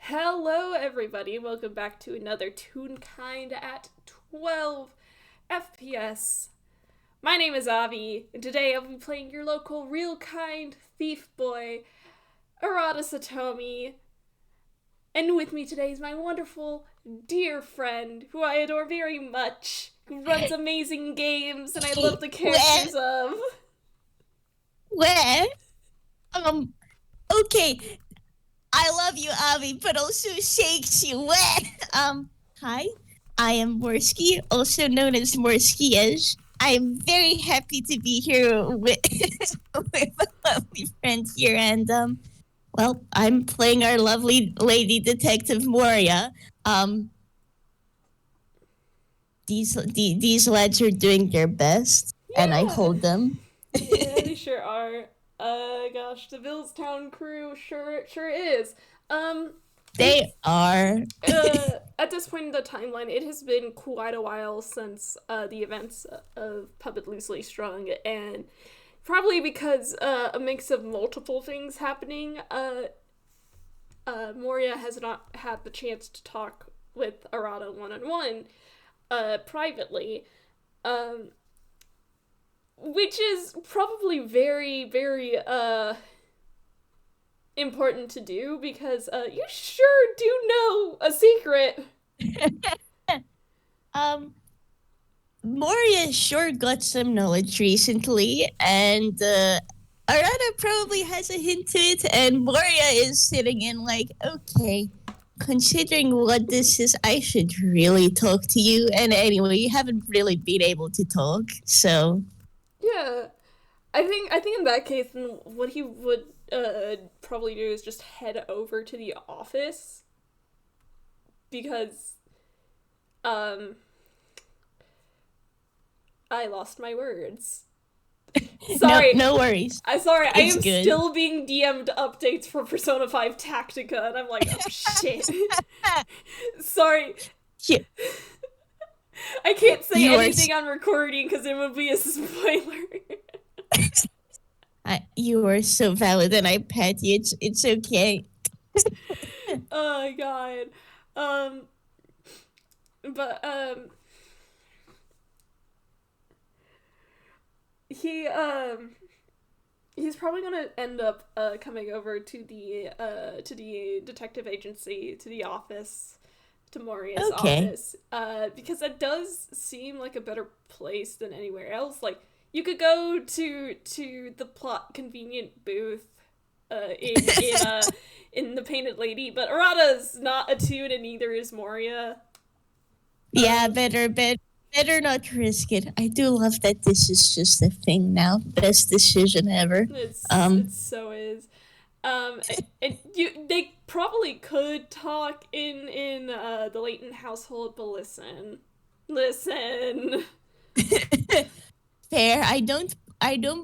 Hello, everybody. Welcome back to another Toonkind at 12 FPS. My name is Avi, and today I'll be playing your local real kind thief boy, Arata Satomi. And with me today is my wonderful, dear friend, who I adore very much, who runs amazing games, and I love the Where? characters of. Where? Um, okay. I love you, Avi, but also shakes you. Where? Hi. I am Morski, also known as Morski-ish. I am very happy to be here with, with a lovely friend here, and, well, I'm playing our lovely lady detective Moria. Um, these lads are doing their best, and I Yeah! hold them. Yeah, they sure are. Gosh, the Villestown crew sure is. It's They are. at this point in the timeline, it has been quite a while since the events of Puppet Loosely Strung, and probably because a mix of multiple things happening, Moria has not had the chance to talk with Arata one on one, privately. Um, which is probably very important to do because you sure do know a secret. um, Moria sure got some knowledge recently, and Arata probably has a hint to it, and Moria is sitting in like, okay, considering what this is, I should really talk to you. And anyway, you haven't really been able to talk, so Yeah, I think in that case, then what he would probably do is just head over to the office because um I lost my words. no, Sorry, no worries. I It's am good. still being DM'd updates for Persona 5 Tactica, and I'm like, oh shit. Sorry, you, I can't say you are anything on recording because it would be a spoiler. you are so valid, and I pet you. It's okay. Oh my god. Um, but he he's probably gonna end up coming over to the detective agency, to the office, to Moria's Okay. office, because that does seem like a better place than anywhere else. Like you could go to the plot convenient booth, in the Painted Lady, but Arata's not attuned, and neither is Moria. Yeah, better not risk it. I do love that this is just a thing now. Best decision ever. It so is. And they probably could talk in the Leighton household, but listen. Fair. I don't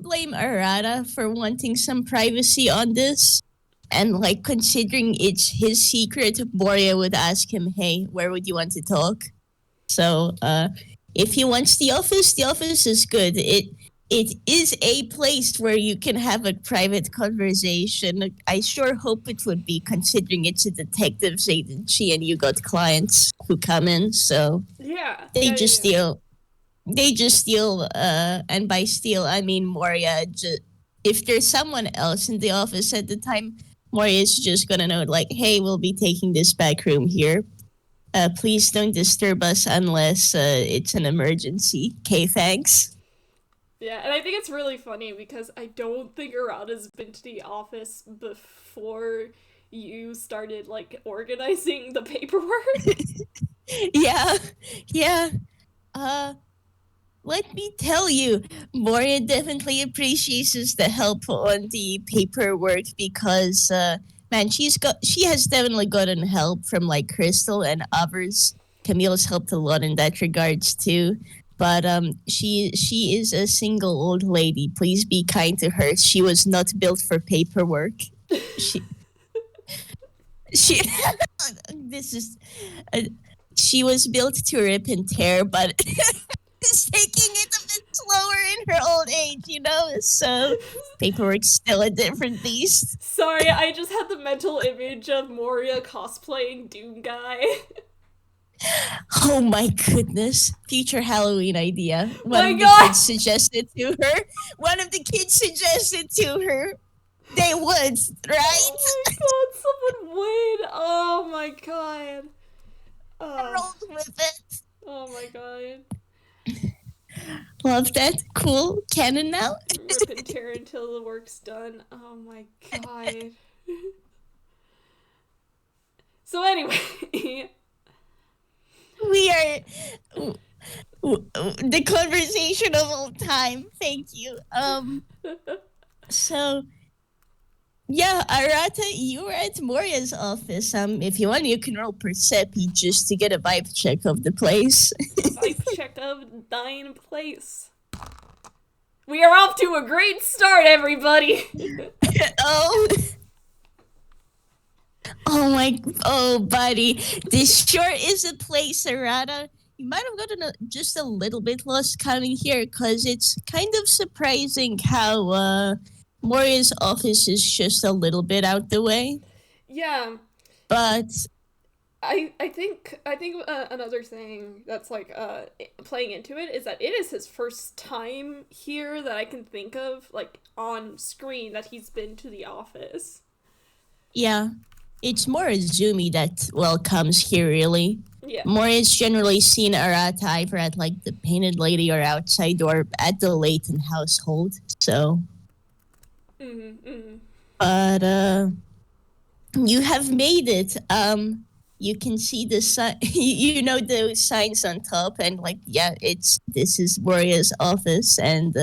blame Arata for wanting some privacy on this. And like considering it's his secret, Boria would ask him, "Hey, where would you want to talk?" So, if he wants the office is good. It is a place where you can have a private conversation. I sure hope it would be, considering it's a detectives agency and you got clients who come in. So Yeah, they yeah, just yeah, steal. They just steal. And by steal, I mean Moria. If there's someone else in the office at the time, Moria is just gonna know, like, hey, we'll be taking this back room here. Please don't disturb us unless it's an emergency. Okay, thanks. yeah. And I think it's really funny because I don't think Arata's been to the office before you started like organizing the paperwork. Yeah, yeah. Uh, Let me tell you, Moria definitely appreciates the help on the paperwork because, man, she has definitely gotten help from like Crystal and others. Camille's helped a lot in that regards too. But she is a single old lady. Please be kind to her. She was not built for paperwork. She she this is uh, she was built to rip and tear, but is taking it a bit slower in her old age, you know? So paperwork's still a different beast. Sorry, I just had the mental image of Moria cosplaying Doom Guy. Oh my goodness. Future Halloween idea. One My of the god! kids suggested to her. One of the kids suggested to her. They would, right? Oh my god, someone would! Oh my god. Rolled with it. Oh my god. Love that. Cool. Canon now. Rip and tear until the work's done. Oh my god. So anyway, We are the conversation of all time. Thank you. So yeah, Arata, you were at Moria's office. If you want, you can roll Percepi just to get a vibe check of the place. vibe check of thine place. We are off to a great start, everybody. Oh. Oh, buddy. This sure is a place, Arata. You might have gotten just a little bit lost coming here, because it's kind of surprising how Moria's office is just a little bit out the way. Yeah. But I think another thing that's like playing into it is that it is his first time here that I can think of, like on screen, that he's been to the office. yeah, it's more Azumi that comes here, really. Yeah. Moria's generally seen Arata either at like the Painted Lady or outside or at the Layton household. So. But you have made it. You can see the sign. You know those signs on top, and like, yeah, this is Moria's office, and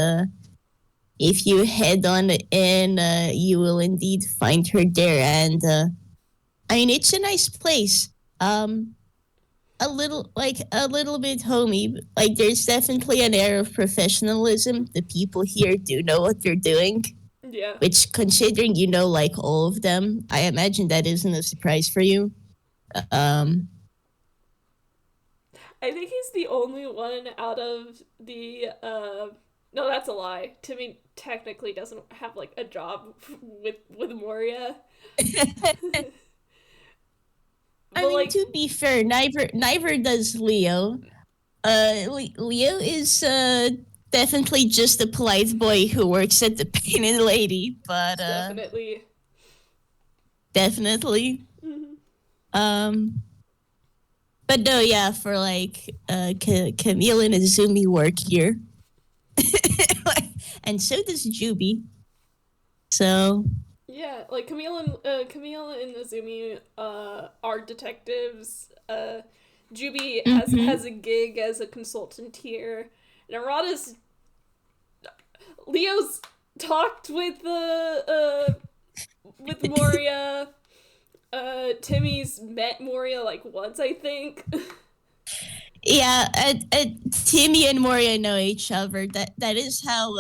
if you head on in, you will indeed find her there. And I mean, it's a nice place. A little bit homey. Like, there's definitely an air of professionalism. The people here do know what they're doing. Yeah. Which, considering you know like all of them, I imagine that isn't a surprise for you. I think he's the only one out of the no, that's a lie. Timmy technically doesn't have like a job with Moria. I mean, like, to be fair, neither does Leo. Leo is definitely just a polite boy who works at the Painted Lady, but definitely. But no, yeah, for like Camille and Azumi work here, and so does Juby. So yeah, like Camille and Azumi are detectives. Juby has a gig as a consultant here, and Arata's Leo's talked with Moria. Timmy's met Moria like once, I think. Yeah, Timmy and Moria know each other. That is how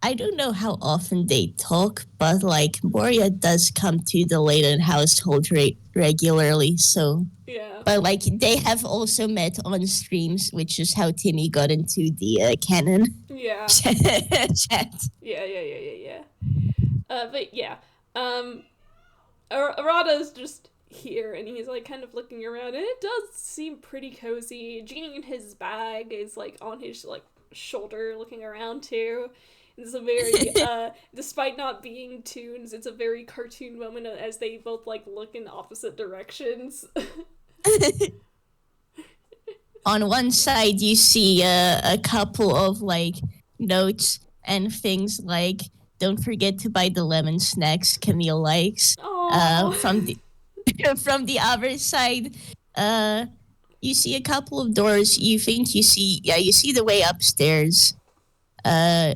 I don't know how often they talk, but like Moria does come to the Layton household regularly, so yeah. But like they have also met on streams, which is how Timmy got into the canon. Yeah. Chat. Yeah. But yeah, Arata's just here, and he's like kind of looking around, and it does seem pretty cozy. Genie in his bag is like on his like shoulder, looking around too. It's a very, despite not being Toons, it's a very cartoon moment as they both like look in opposite directions. On one side, you see a couple of like notes and things like, "Don't forget to buy the lemon snacks Camille likes." From the other side, you see a couple of doors. You think you see the way upstairs.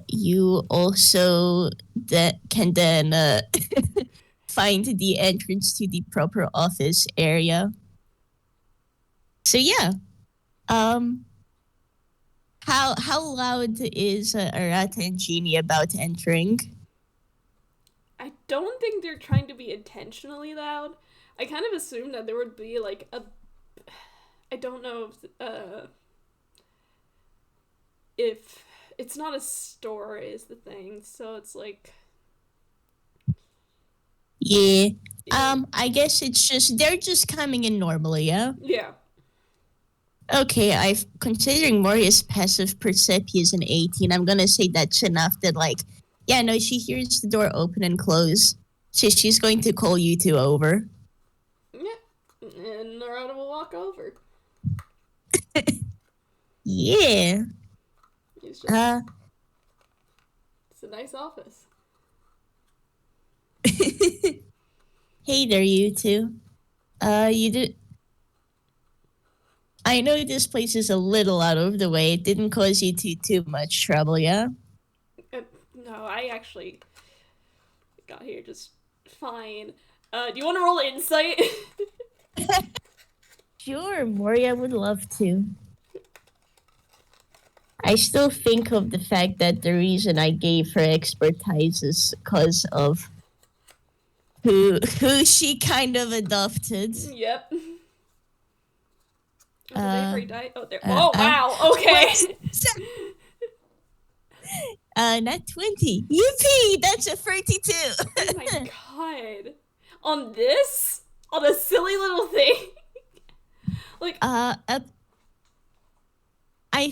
You also can then find the entrance to the proper office area. So yeah, how loud is Arata and Genie about entering? I don't think they're trying to be intentionally loud. I kind of assumed that there would be like a. I don't know if it's not a store is the thing, so it's like Yeah. Yeah. I guess it's just they're just coming in normally, yeah? Yeah. Okay, I've considering Moria's passive perception is an 18. I'm gonna say that's enough that like yeah, no, she hears the door open and close. So she's going to call you two over. Yeah. And Arata will walk over. Yeah. It's just, Uh it's a nice office. Hey there, you two. You did I know this place is a little out of the way. It didn't cause you too much trouble, yeah? Uh, no, I actually got here just fine. Do you want to roll insight? Sure, Moria would love to. I still think of the fact that the reason I gave her expertise is because of who she kind of adopted. Yep. Oh, did I Uh, already die? Oh, there. Oh, wow. Wait, Okay. not 20. Yippee! That's a 32. Oh my god. On this? On a silly little thing? Like, I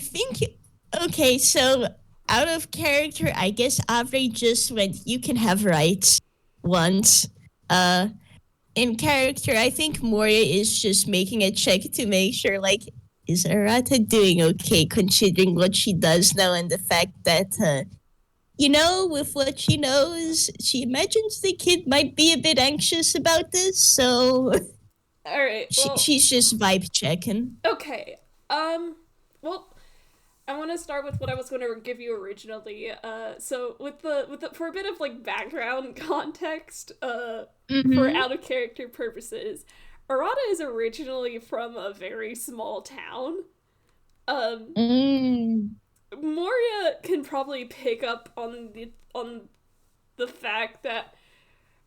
think. Okay, so out of character, I guess Avre just went. You can have rights once. In character, I think Moria is just making a check to make sure, like, is Arata doing okay, considering what she does now and the fact that, with what she knows, she imagines the kid might be a bit anxious about this, so alright, well, she's just vibe checking. okay. Well, I want to start with what I was going to give you originally. So with the for a bit of like background context, for out of character purposes, Arata is originally from a very small town. Moria can probably pick up on the fact that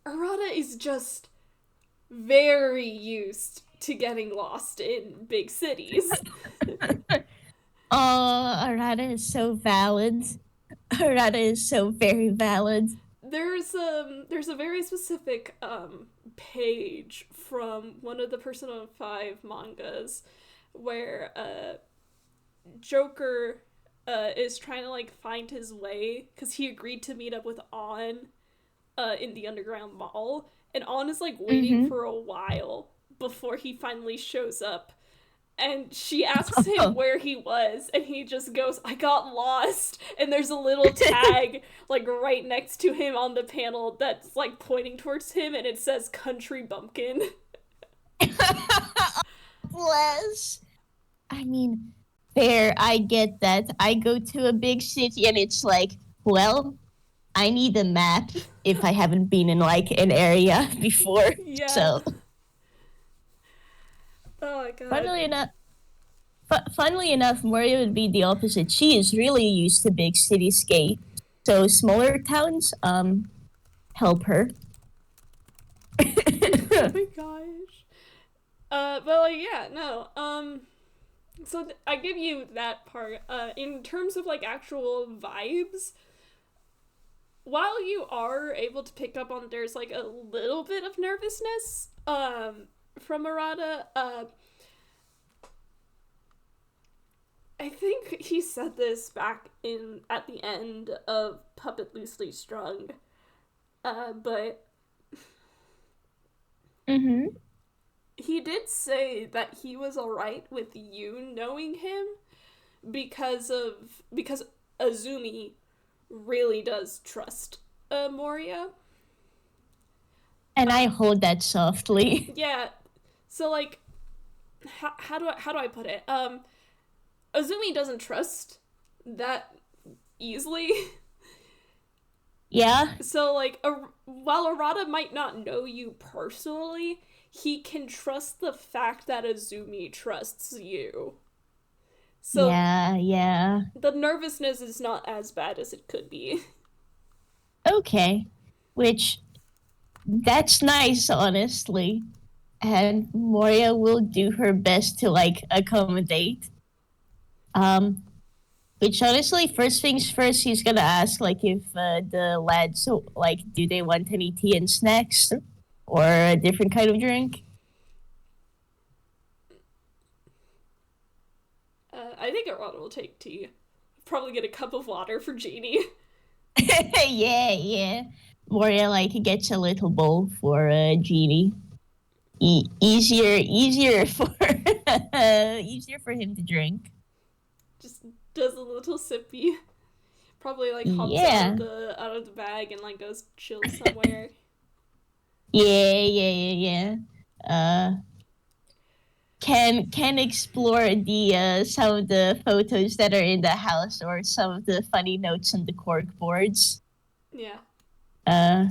Arata is just very used to getting lost in big cities. Oh, Arata is so valid. Arata is so very valid. There's a very specific page from one of the Persona 5 mangas where Joker is trying to like find his way because he agreed to meet up with On in the underground mall, and On is like waiting for a while before he finally shows up. And she asks him where he was, and he just goes, "I got lost." And there's a little tag, like, right next to him on the panel that's, like, pointing towards him, and it says Country Bumpkin. Bless. I mean, fair, I get that. I go to a big city, and it's like, well, I need a map if I haven't been in, like, an area before. Yeah. So. Oh my god. Funnily enough, Moria would be the opposite. She is really used to big cityscape, so smaller towns help her. Oh my gosh. But like yeah, no. So I give you that part. In terms of like actual vibes, while you are able to pick up on there's like a little bit of nervousness from Arata, I think he said this back in at the end of Puppet Loosely Strung, but he did say that he was alright with you knowing him because Azumi really does trust Moria. And I hold that softly. Yeah, so like, how do I put it? Azumi doesn't trust that easily. Yeah. So like, while Arata might not know you personally, he can trust the fact that Azumi trusts you. So yeah. The nervousness is not as bad as it could be. Okay. Which, that's nice, honestly. And Moria will do her best to, like, accommodate. Which, honestly, first things first, he's gonna ask, like, if the lads, like, do they want any tea and snacks? or a different kind of drink? I think Arata will take tea. Probably get a cup of water for Jeannie. Yeah. Moria like gets a little bowl for Genie. Easier for easier for him to drink. Just does a little sippy. Probably like hops Yeah. out of the bag and like goes chill somewhere. Yeah. Uh, can explore the some of the photos that are in the house or some of the funny notes on the cork boards. Yeah. Uh,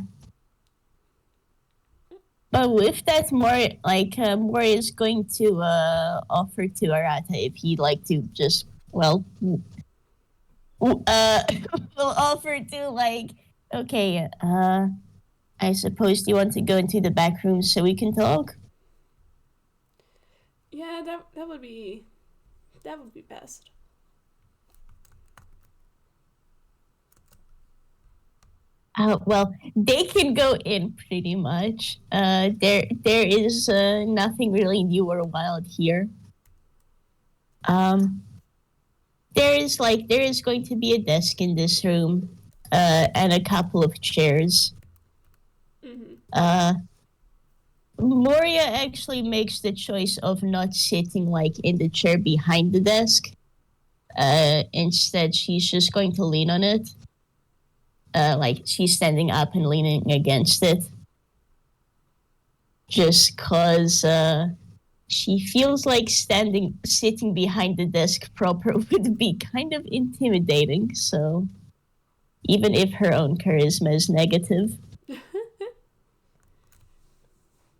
but with that, more is going to offer to Arata if he'd like to just will offer to like okay I suppose you want to go into the back room so we can talk. Yeah, that would be best. Well, they can go in pretty much. There is nothing really new or wild here. Um, there is going to be a desk in this room, and a couple of chairs. Mm-hmm. Moria actually makes the choice of not sitting like in the chair behind the desk. Instead, she's just going to lean on it. Like she's standing up and leaning against it. Just cause she feels like sitting behind the desk proper would be kind of intimidating. So even if her own charisma is negative.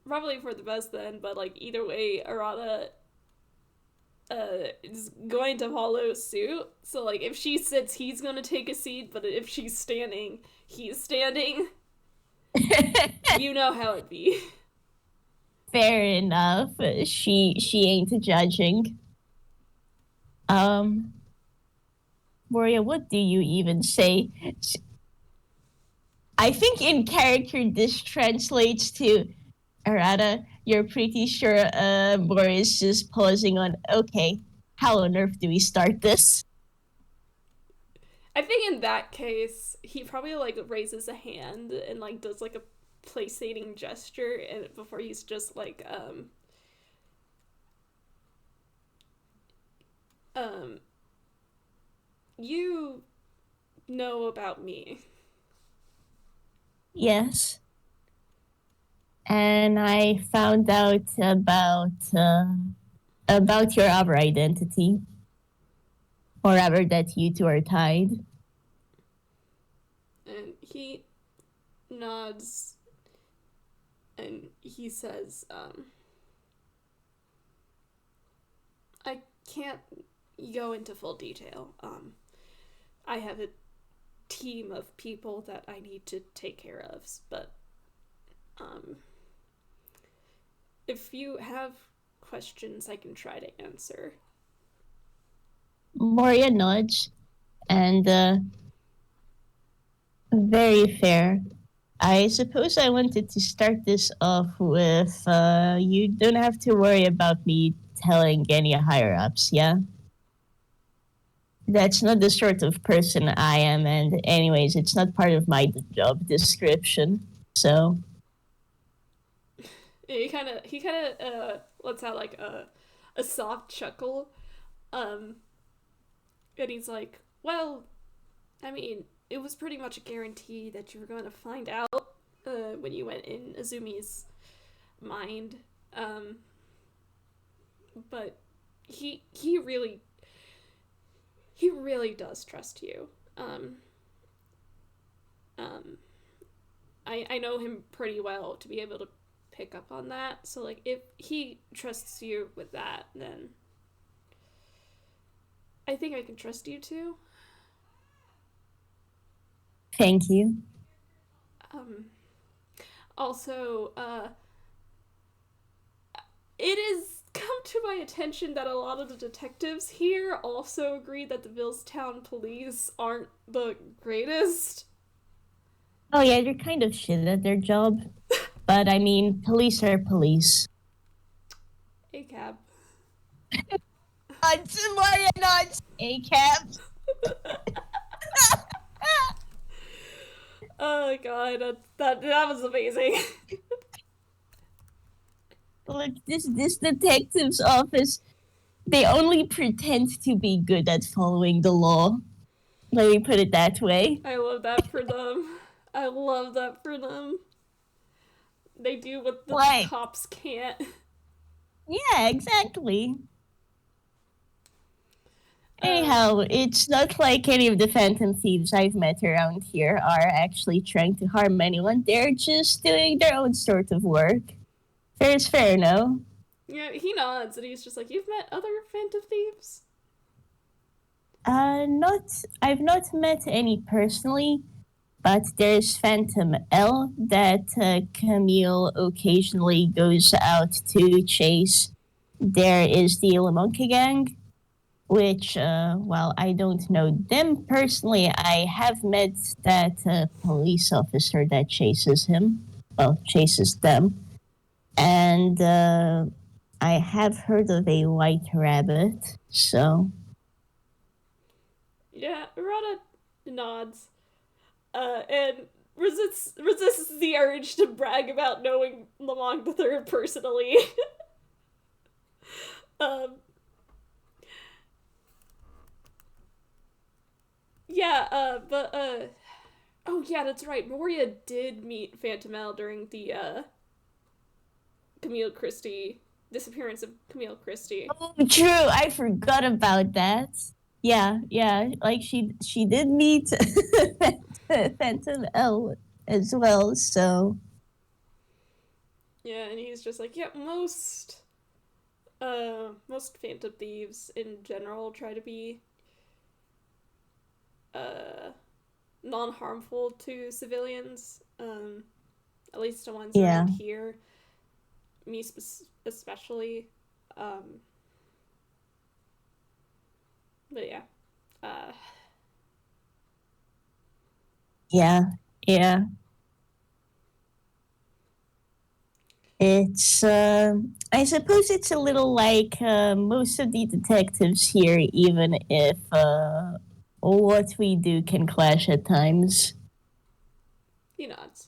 Probably for the best then, but like either way, Arata is going to follow suit. So like if she sits, he's gonna take a seat, but if she's standing, he's standing. You know how it be. Fair enough. She ain't judging. Moria, what do you even say? I think in character this translates to Arata. You're pretty sure Moria is just pausing on. Okay, how on earth do we start this? I think in that case, he probably like raises a hand and like does like a placating gesture, and before he's just like um you know about me. Yes. And I found out about your other identity, or rather that you two are tied. And he nods and he says, I can't go into full detail. I have a team of people that I need to take care of, but if you have questions, I can try to answer. Moria nods, and very fair. I suppose I wanted to start this off with you don't have to worry about me telling any higher ups, yeah? That's not the sort of person I am, and anyways, it's not part of my job description, so. He kind of lets out like a soft chuckle, and he's like, "Well, I mean, it was pretty much a guarantee that you were going to find out when you went in Azumi's mind, but he really does trust you. I know him pretty well to be able to pick up on that. So like if he trusts you with that, then I think I can trust you too. Thank you. Also, it has come to my attention that a lot of the detectives here also agree that the Villestown police aren't the greatest. Oh yeah, they're kind of shit at their job. But I mean, police are police. A cab. Moria nods. A cab. Oh god, that was amazing. Look, this detective's office, they only pretend to be good at following the law. Let me put it that way. I love that for them. I love that for them. They do what the Like, cops can't. yeah, exactly. Anyhow, it's not like any of the phantom thieves I've met around here are actually trying to harm anyone. They're just doing their own sort of work. Fair is fair, no? Yeah, he nods and he's just like, "You've met other phantom thieves?" I've not met any personally, but there's Phantom L that Camille occasionally goes out to chase. There is the Lamonka gang, which, while I don't know them personally, I have met that police officer that chases him. Well, chases them. And I have heard of a white rabbit, so. Yeah, Arata nods. And resists the urge to brag about knowing Lamont the Third personally. um, yeah, oh yeah, that's right. Moria did meet Phantom L during the Camille Christie disappearance of Camille Christie. Oh, true. I forgot about that. Yeah, yeah. Like she did meet Phantom L as well. So Yeah, and he's just like, yeah, most Phantom Thieves in general try to be uh non-harmful to civilians. At least the ones yeah, around here. Me especially. Um, but yeah. Uh, yeah, yeah. It's I suppose it's a little like most of the detectives here, even if what we do can clash at times. he nods.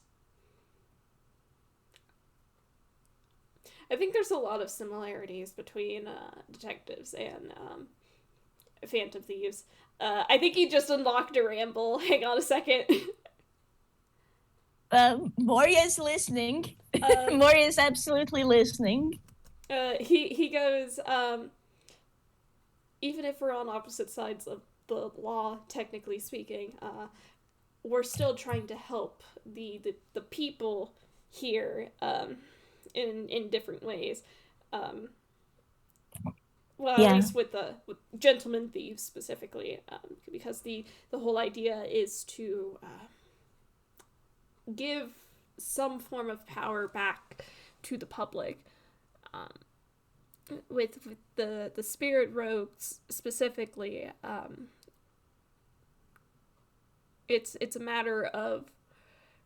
I think there's a lot of similarities between detectives and Phantom Thieves. I think he just unlocked a ramble. Hang on a second. Moria's listening. uh, Moria's absolutely listening. he goes, even if we're on opposite sides of the law, technically speaking, we're still trying to help the people here in different ways. Well, at Yeah, least with gentlemen thieves specifically, because the whole idea is to give some form of power back to the public. Um, with the spirit rogues specifically, it's a matter of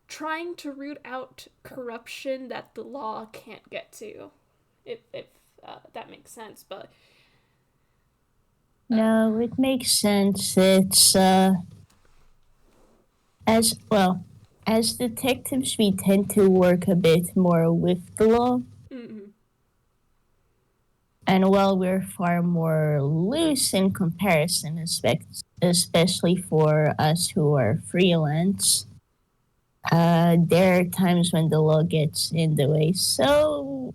trying to root out corruption that the law can't get to, if that makes sense. But no, it makes sense. It's as well as detectives, we tend to work a bit more with the law. mm-hmm. And while we're far more loose in comparison, especially for us who are freelance, there are times when the law gets in the way. So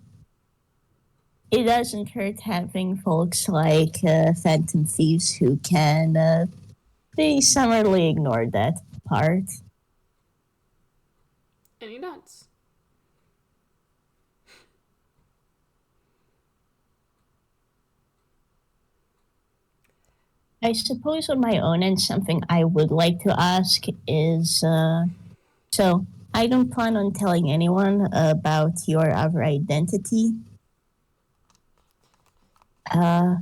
it doesn't hurt having folks like Phantom Thieves who can pretty summarily ignore that part. And he nods. I suppose on my own end, something I would like to ask is so I don't plan on telling anyone about your other identity. Uh,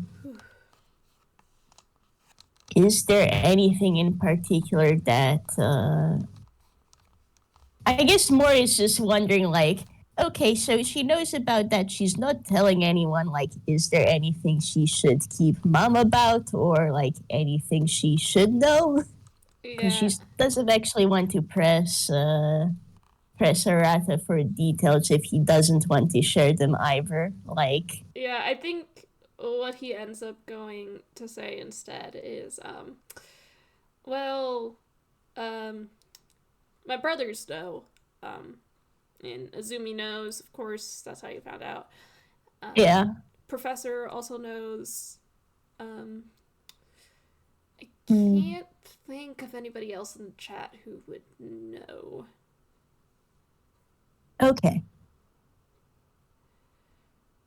is there anything in particular that I guess more is just wondering like Okay, so she knows about that. She's not telling anyone, like, is there anything she should keep mom about or, like, anything she should know? Because she Yeah. doesn't actually want to press Arata for details if he doesn't want to share them either. Like, Yeah, I think what he ends up going to say instead is, well, um, my brothers know, um, and Azumi knows, of course, that's how you found out. Um, yeah. Professor also knows. Um, I Mm, can't think of anybody else in the chat who would know. okay.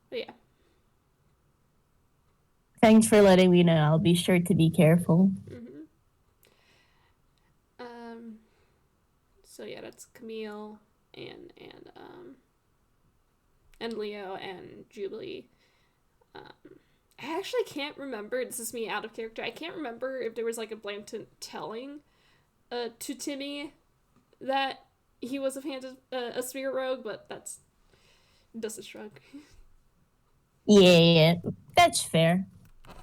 But yeah. Thanks for letting me know. I'll be sure to be careful. Mm-hmm. Um, so yeah, that's Camille and Leo and Jubilee. Um, I actually can't remember. This is me out of character. I can't remember if there was like a blatant telling to Timmy that he was a spirit rogue, but that's just a shrug. Yeah, that's fair.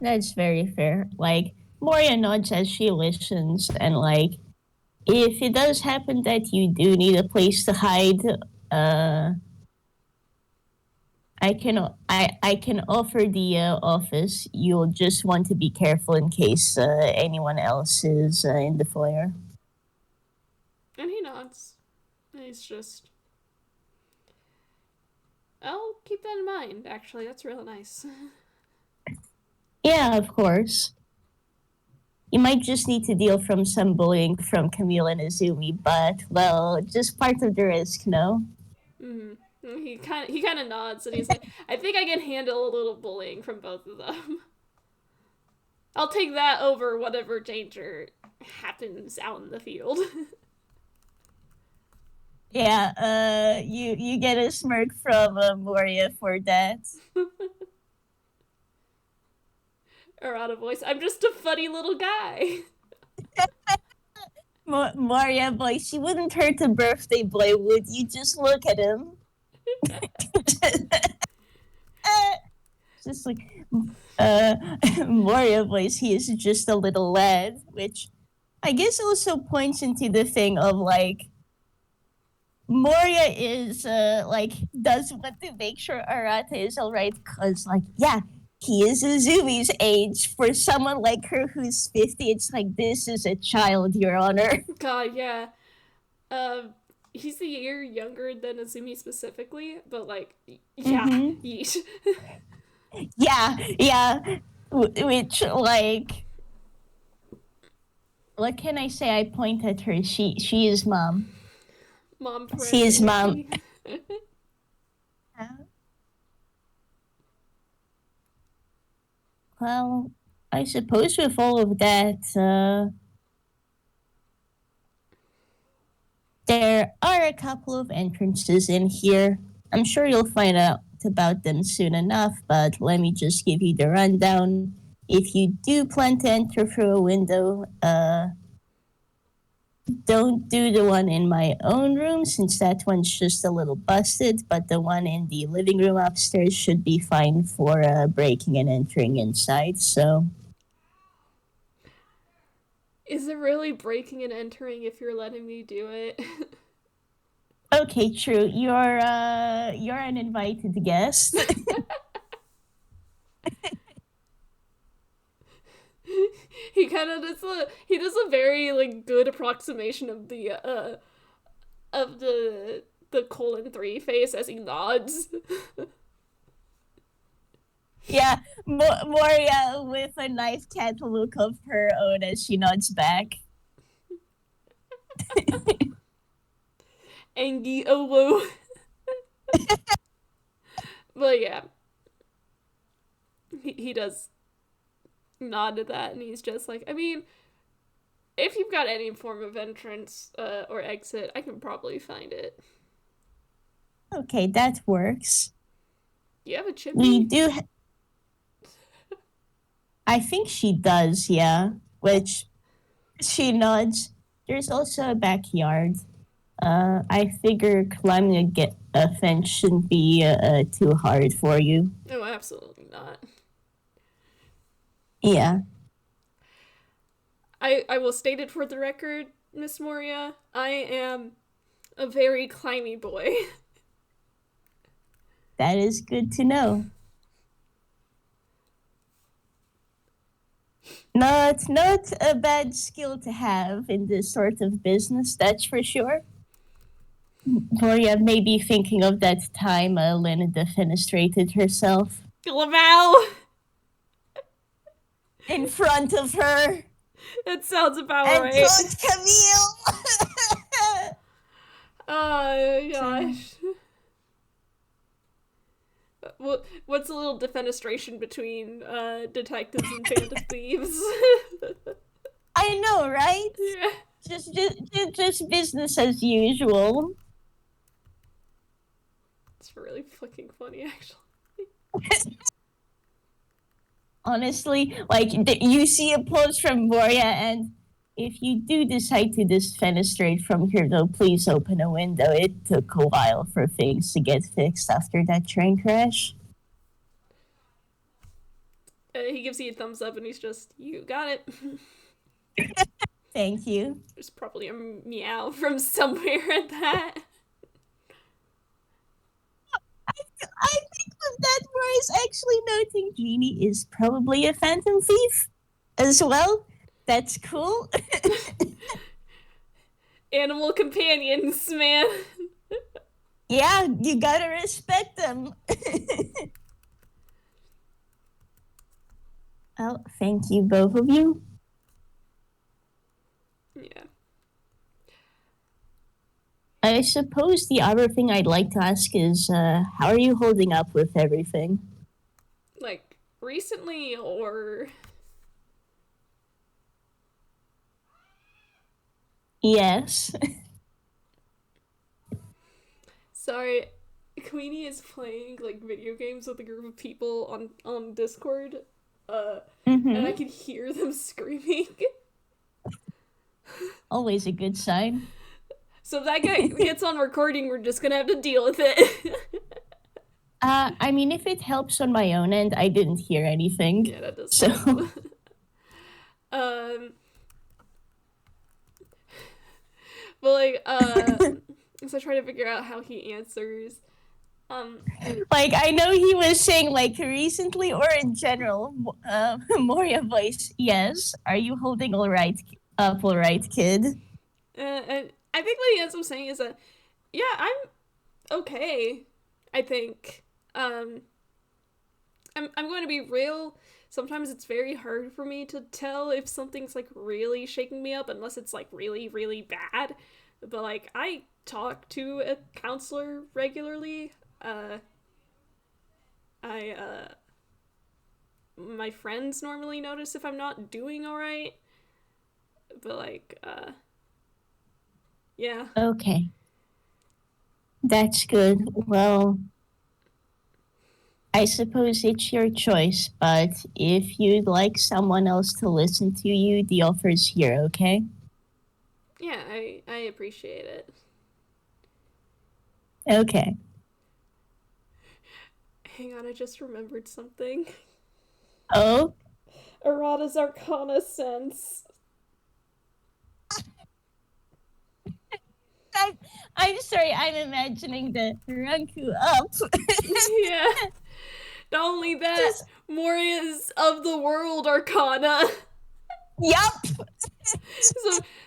That's very fair. Like, Moria nods as she listens, and, like, if it does happen that you do need a place to hide, uh, I can offer the office. You'll just want to be careful in case anyone else is in the foyer. And he nods. And he's just, I'll keep that in mind, actually. That's real nice. Yeah, of course. You might just need to deal from some bullying from Camille and Azumi, but well, just part of the risk, no? Mm-hmm. He kind of nods and he's like, I think I can handle a little bullying from both of them. I'll take that over whatever danger happens out in the field. Yeah, you get a smirk from Moria for that. Arata voice, I'm just a funny little guy. Moria boy, she wouldn't hurt a birthday boy, would you? Just look at him. Just like uh Moria voice, he is just a little lad, which I guess also points into the thing of like Moria is like does want to make sure Arata is alright because like yeah, he is Azumi's age. For someone like her who's 50, it's like this is a child, Your Honor. God, yeah. Um, he's a year younger than Azumi specifically, but like, yeah, Mm-hmm. yeesh. Yeah, yeah. Which like what can I say? I point at her. She is mom. Mom She parental is mom. energy. Well, I suppose with all of that, there are a couple of entrances in here. I'm sure you'll find out about them soon enough, but let me just give you the rundown. If you do plan to enter through a window, don't do the one in my own room since that one's just a little busted, but the one in the living room upstairs should be fine for breaking and entering inside. So, Is it really breaking and entering if you're letting me do it? okay, true. You're an invited guest. He kind of does a very like good approximation of the colon 3 face as he nods. Yeah, Moria with a knife cat look of her own as she nods back. Angie Olu. But yeah, he does nod to that, and he's just like, I mean, if you've got any form of entrance or exit, I can probably find it. Okay, that works. Do you have a We chippy? do. I think she does, yeah. Which she nods. There's also a backyard. I figure offense shouldn't be too hard for you. No, absolutely not. Yeah. I will state it for the record, Miss Moria. I am a very climby boy. That is good to know. No, it's not a bad skill to have in this sort of business, that's for sure. Moria may be thinking of that time Lena defenestrated herself. Laval! In front of her. That sounds about and right. And Camille! Oh, gosh. What's a little defenestration between detectives and phantom thieves? I know, right? Yeah. Just business as usual. It's really fucking funny, actually. Honestly, like, you see a post from Moria, and if you do decide to defenestrate from here, though, please open a window. It took a while for things to get fixed after that train crash. He gives you a thumbs up and he's just, you got it. Thank you. There's probably a meow from somewhere at that. I think with that, Moria's actually noting Genie is probably a phantom thief as well. That's cool. Animal companions, man. Yeah, you gotta respect them. Oh, thank you, both of you. Yeah. I suppose the other thing I'd like to ask is, how are you holding up with everything? Like, recently, or... Yes. Sorry, Queenie is playing, like, video games with a group of people on Discord, and I can hear them screaming. Always a good sign. So if that guy gets on recording, we're just gonna have to deal with it. I mean, if it helps on my own end, I didn't hear anything. Yeah, that does. So... But, like, so I try to figure out how he answers. Like, I know he was saying, like, recently or in general, Moria voice, yes. Are you holding all right, kid? And I think what he ends up saying is that, yeah, I'm okay, I think. I'm going to be real. Sometimes it's very hard for me to tell if something's, like, really shaking me up, unless it's, like, really, really bad. But, like, I talk to a counselor regularly. My friends normally notice if I'm not doing alright. But, like, yeah. Okay. That's good. Well, I suppose it's your choice, but if you'd like someone else to listen to you, the offer's here, okay? Yeah, I appreciate it. Okay. Hang on, I just remembered something. Oh? Arata's Arcana sense. I'm sorry, I'm imagining the Ranku up. Yeah. Not only that, Moria's of the world Arcana. Yup.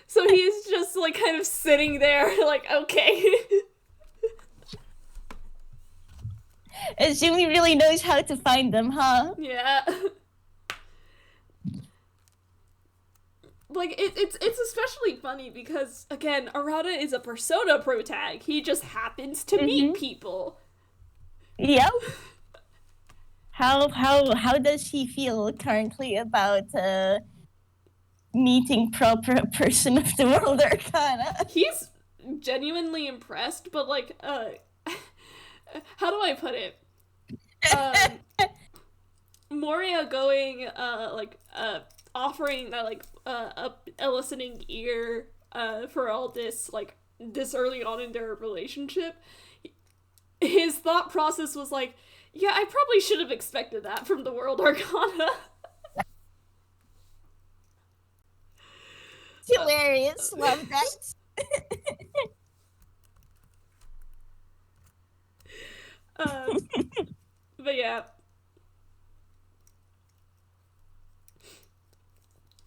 So he's just, like, kind of sitting there, like, okay. Azumi really knows how to find them, huh? Yeah. Like, it's especially funny because, again, Arata is a Persona protag. He just happens to meet people. Yep. How does he feel currently about meeting proper person of the world Arcana? He's genuinely impressed, but, like, how do I put it? Moria going, offering that, like, a listening ear, for all this, like, this early on in their relationship, his thought process was like, yeah, I probably should have expected that from the World Arcana. Hilarious. Love that. But yeah.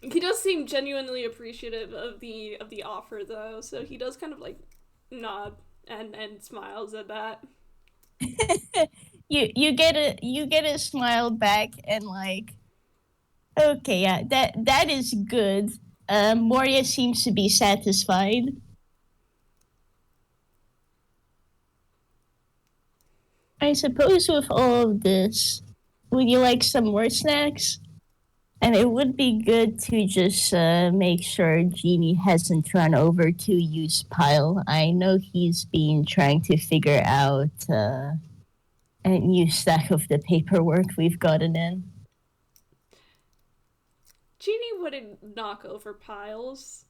He does seem genuinely appreciative of the offer though, so he does kind of like nod and smiles at that. You get a smile back and like, okay, yeah, that is good. Moria seems to be satisfied. I suppose with all of this, would you like some more snacks? And it would be good to just make sure Genie hasn't run over to use Pile. I know he's been trying to figure out a new stack of the paperwork we've gotten in. Genie wouldn't knock over piles.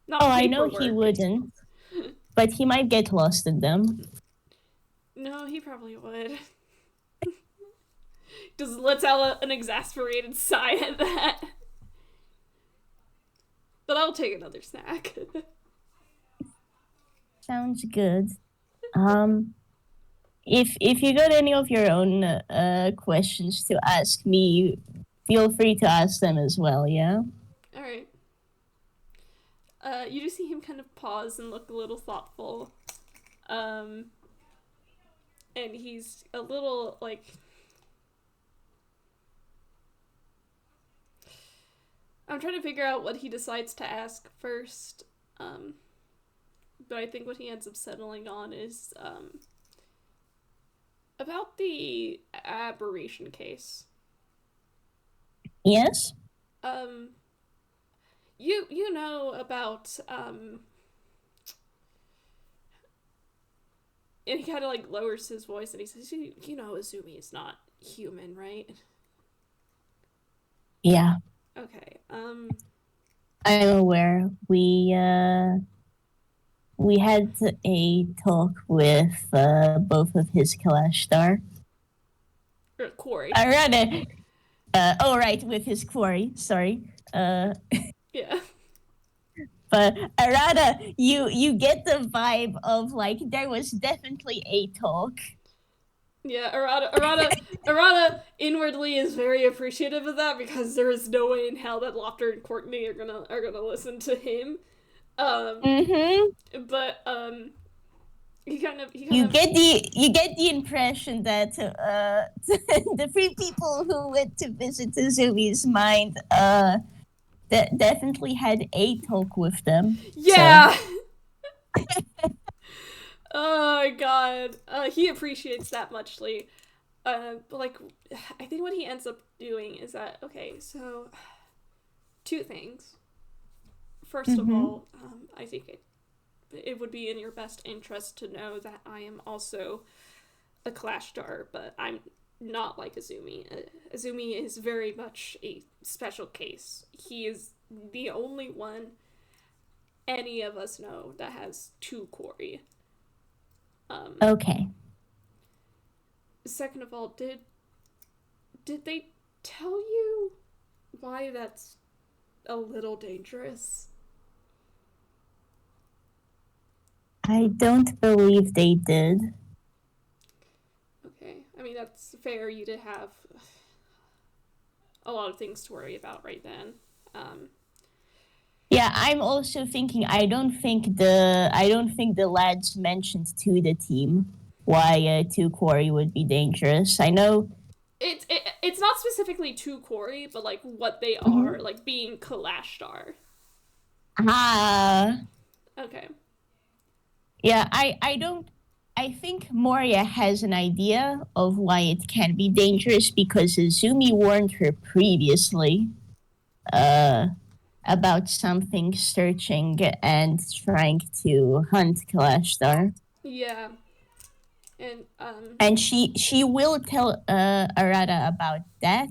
Not I know he wouldn't, but he might get lost in them. No, he probably would. Just lets out an exasperated sigh at that. But I'll take another snack. Sounds good. If you got any of your own questions to ask me, feel free to ask them as well, yeah? Alright. You do see him kind of pause and look a little thoughtful. And he's a little, like... I'm trying to figure out what he decides to ask first. But I think what he ends up settling on is, about the aberration case. Yes? You know about, and he kind of, like, lowers his voice and he says, you know Azumi is not human, right? Yeah. Okay, I'm aware. We had a talk with both of his Kalashtar. Or quarry. Arata. Right, with his quarry. Sorry. Yeah. But Arata, you get the vibe of like there was definitely a talk. Yeah, Arata inwardly is very appreciative of that because there is no way in hell that Lofter and Courtney are gonna listen to him. But you get the impression that the three people who went to visit Azumi's mind that definitely had a talk with them. Yeah. So. Oh my god. He appreciates that muchly. But like, I think what he ends up doing is that, okay, so, two things. First of all, I think it would be in your best interest to know that I am also a Kalashtar, but I'm not like Azumi. Azumi is very much a special case. He is the only one any of us know that has two quarry. Okay. Second of all, did they tell you why that's a little dangerous? I don't believe they did. Okay. I mean, that's fair. You did have a lot of things to worry about right then. Yeah, I'm also thinking I don't think the lads mentioned to the team why two quarry would be dangerous. I know it's not specifically to quarry, but like what they are, like being Kalashtar. Ah. Okay. Yeah, I think Moria has an idea of why it can be dangerous because Azumi warned her previously about something searching and trying to hunt Kalashtar. Yeah. And she will tell Arata about that,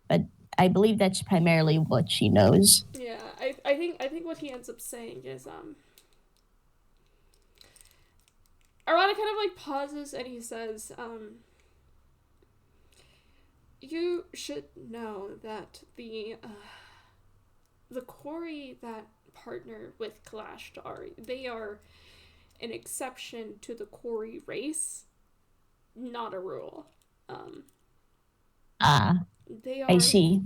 but I believe that's primarily what she knows. Yeah, I think what he ends up saying is Arata kind of like pauses and he says, you should know that the quarry that partner with Kalashtar, they are an exception to the quarry race, not a rule. Ah, They I are see.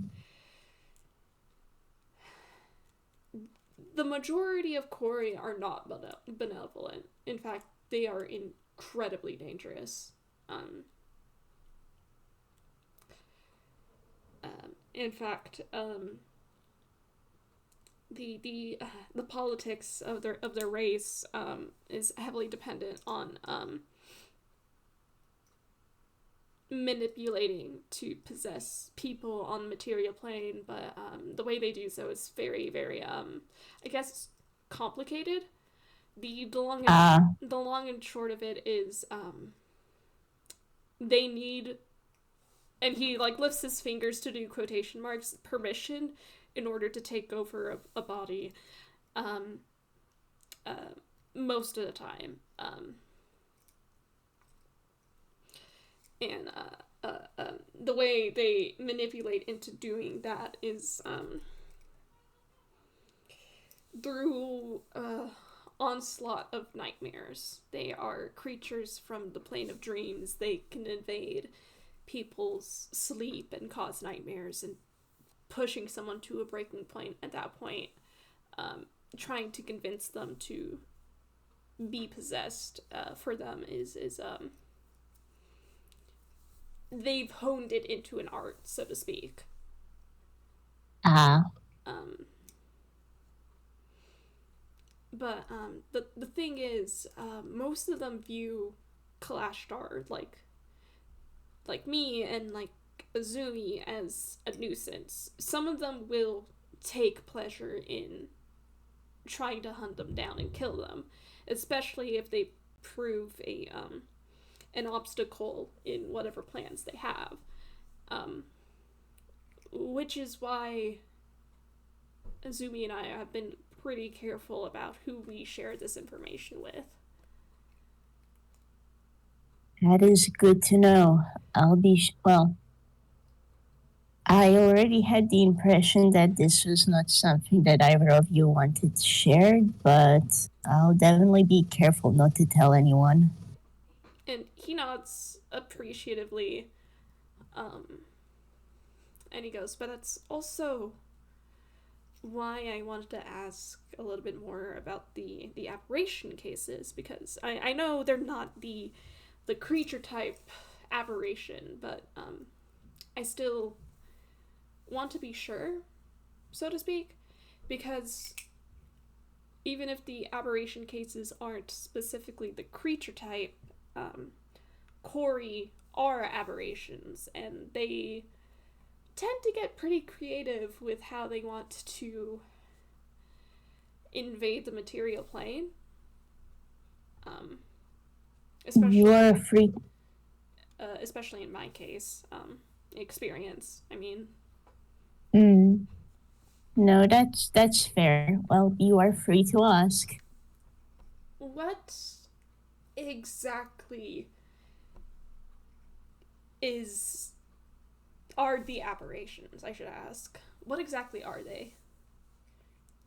the majority of quarry are not benevolent. In fact, they are incredibly dangerous. In fact, the politics of their race is heavily dependent on manipulating to possess people on the material plane, but the way they do so is very, very, I guess, complicated. Ah, The long and short of it is they need, and he like lifts his fingers to do quotation marks, permission in order to take over a body, um, most of the time. And the way they manipulate into doing that is through onslaught of nightmares. They are creatures from the plane of dreams. They can invade people's sleep and cause nightmares, and pushing someone to a breaking point at that point, trying to convince them to be possessed for them is they've honed it into an art, so to speak. ah, Um, but the thing is, most of them view Kalashtar like me and like Azumi as a nuisance. Some of them will take pleasure in trying to hunt them down and kill them, especially if they prove an obstacle in whatever plans they have. Um, which is why Azumi and I have been pretty careful about who we share this information with. that is good to know. Well, I already had the impression that this was not something that either of you wanted shared, but I'll definitely be careful not to tell anyone. And he nods appreciatively, and he goes, but that's also why I wanted to ask a little bit more about the aberration cases, because I know they're not the creature type aberration, but I still want to be sure, so to speak, because even if the aberration cases aren't specifically the creature type, Corey are aberrations, and they tend to get pretty creative with how they want to invade the material plane. Um, You are especially, free. especially in my case, experience. I mean, Mm, no, that's fair. Well, you are free to ask. what exactly is are the aberrations? I should ask. What exactly are they?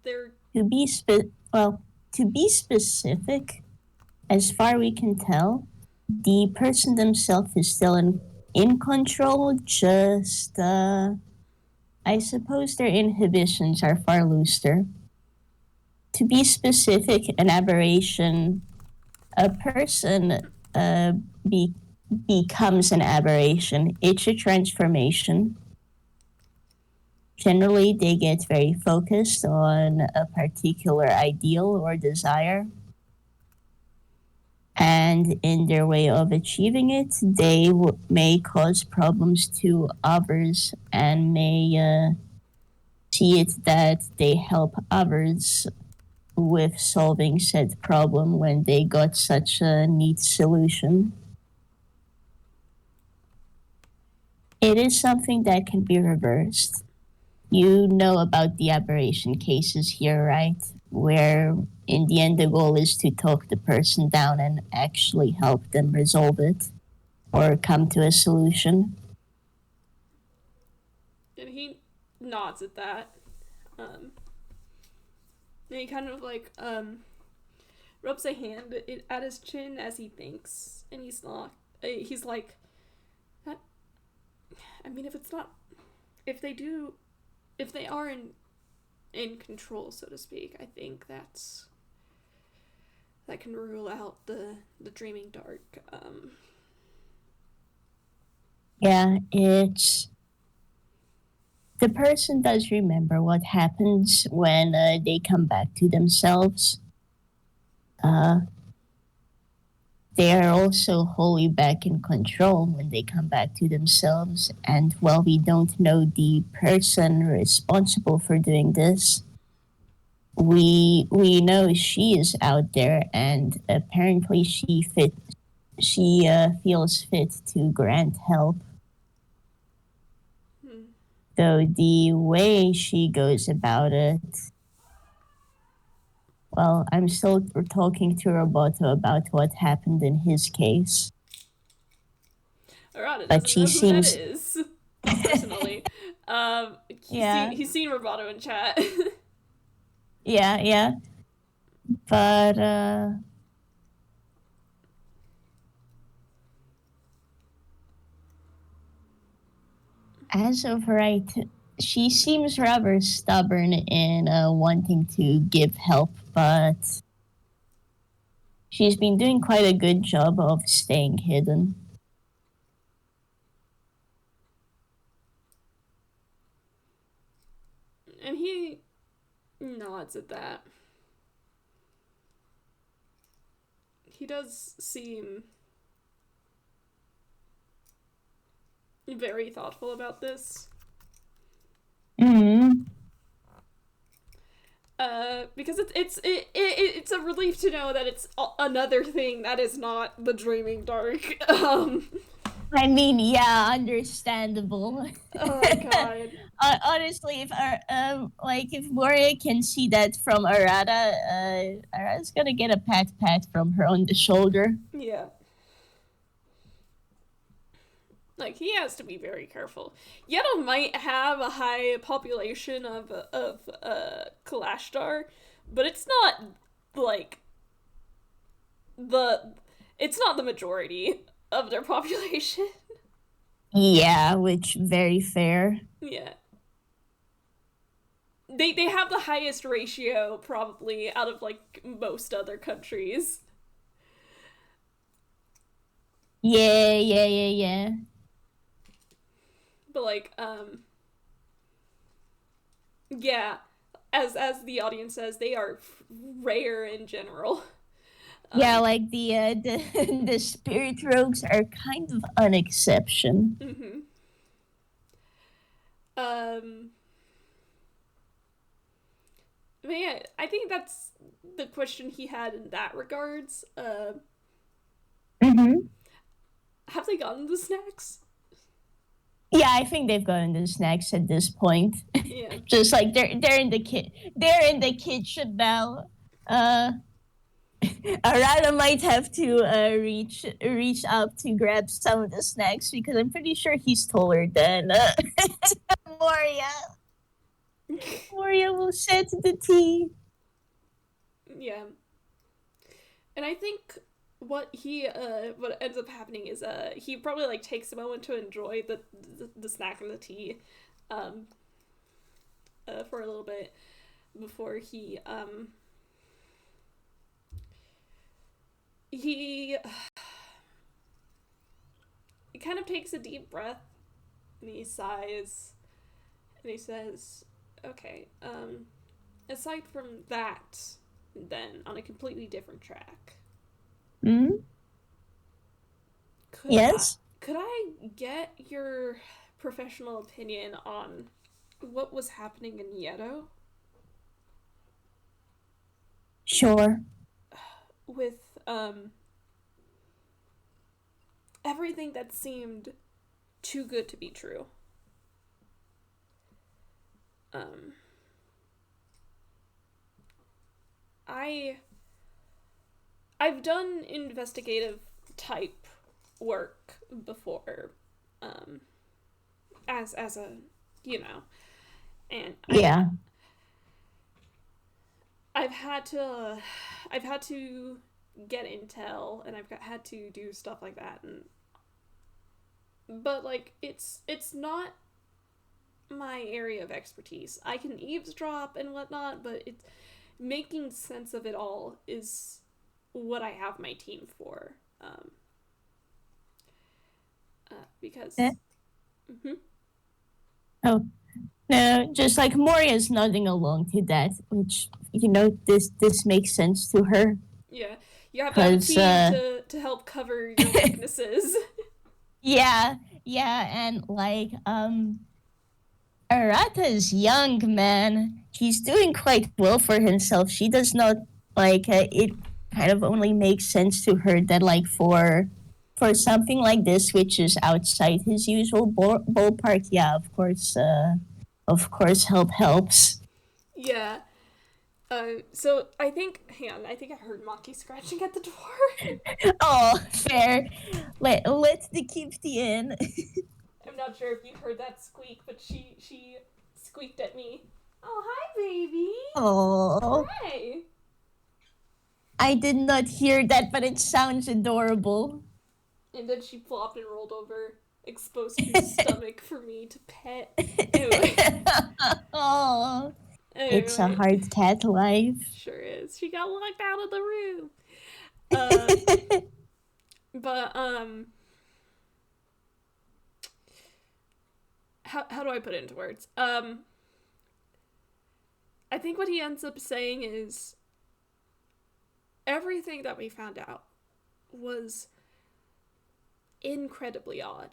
They're To be specific, as far we can tell, the person themselves is still in control. Just I suppose their inhibitions are far looser. To be specific, an aberration, a person be, becomes an aberration. It's a transformation. Generally, they get very focused on a particular ideal or desire. And in their way of achieving it, they may cause problems to others and may see it that they help others with solving said problem when they got such a neat solution. It is something that can be reversed. You know about the aberration cases here, right? where in the end the goal is to talk the person down and actually help them resolve it or come to a solution. And he nods at that. And he kind of like rubs a hand at his chin as he thinks, and he's not. He's like, I mean, if they are in control, so to speak, I think that can rule out the dreaming dark. Yeah, it's the person does remember what happens when they come back to themselves. Uh, they are also wholly back in control when they come back to themselves. And while we don't know the person responsible for doing this, we know she is out there, and apparently she feels fit to grant help. Though the way she goes about it, well, I'm still talking to Roboto about what happened in his case. Arata But doesn't she know who that seems is, personally. yeah, He's seen Roboto in chat. yeah. But as of right, she seems rather stubborn in wanting to give help, but she's been doing quite a good job of staying hidden. And he nods at that. He does seem very thoughtful about this. Mm-hmm. Because it's a relief to know that it's another thing that is not the dreaming dark. I mean, yeah, understandable. Oh god. Honestly, if Moria can see that from Arata, Arata's gonna get a pat from her on the shoulder. Yeah. Like, he has to be very careful. Yeto might have a high population of Kalashtar, but it's not like it's not the majority of their population. Yeah, which very fair. Yeah. They have the highest ratio probably out of like most other countries. Yeah. But like yeah, as the audience says, they are rare in general. Yeah, like the the spirit rogues are kind of an exception. Mm-hmm. Um but yeah, I think that's the question he had in that regards. Mm-hmm. Have they gotten the snacks? Yeah, I think they've gotten the snacks at this point. Yeah. Just like they're in the kitchen now. Arata might have to reach up to grab some of the snacks because I'm pretty sure he's taller than Moria. Moria will set the tea. Yeah. And I think what ends up happening is he probably like takes a moment to enjoy the snack and the tea for a little bit before he kind of takes a deep breath and he sighs and he says, okay, aside from that, then on a completely different track. Mm-hmm. Yes? Could I get your professional opinion on what was happening in Yedo? Sure. With everything that seemed too good to be true. I've done investigative type work before, as a, you know, and Yeah. I've had to get intel, and I've had to do stuff like that, but like it's not my area of expertise. I can eavesdrop and whatnot, but it's making sense of it all is what I have my team for. Because. Eh, Mm-hmm. Oh, no, just like Moria's nodding along to that, which, this makes sense to her. Yeah, you have to have a Because, team to help cover your weaknesses. yeah, and like, Arata's young, man. He's doing quite well for himself. She does not, like, it kind of only makes sense to her that, like, for something like this, which is outside his usual ballpark, yeah, of course, help helps. Yeah. So I think, hang on, I think I heard Monkey scratching at the door. Oh, fair. Let's the keep the in. I'm not sure if you heard that squeak, but she squeaked at me. Oh, hi, baby. Oh, Hi. I did not hear that, but it sounds adorable. And then she flopped and rolled over, exposed her stomach for me to pet. Anyway. Oh, it's a Anyway. hard cat life. Sure is. She got locked out of the room. But how do I put it into words? I think what he ends up saying is everything that we found out was incredibly odd.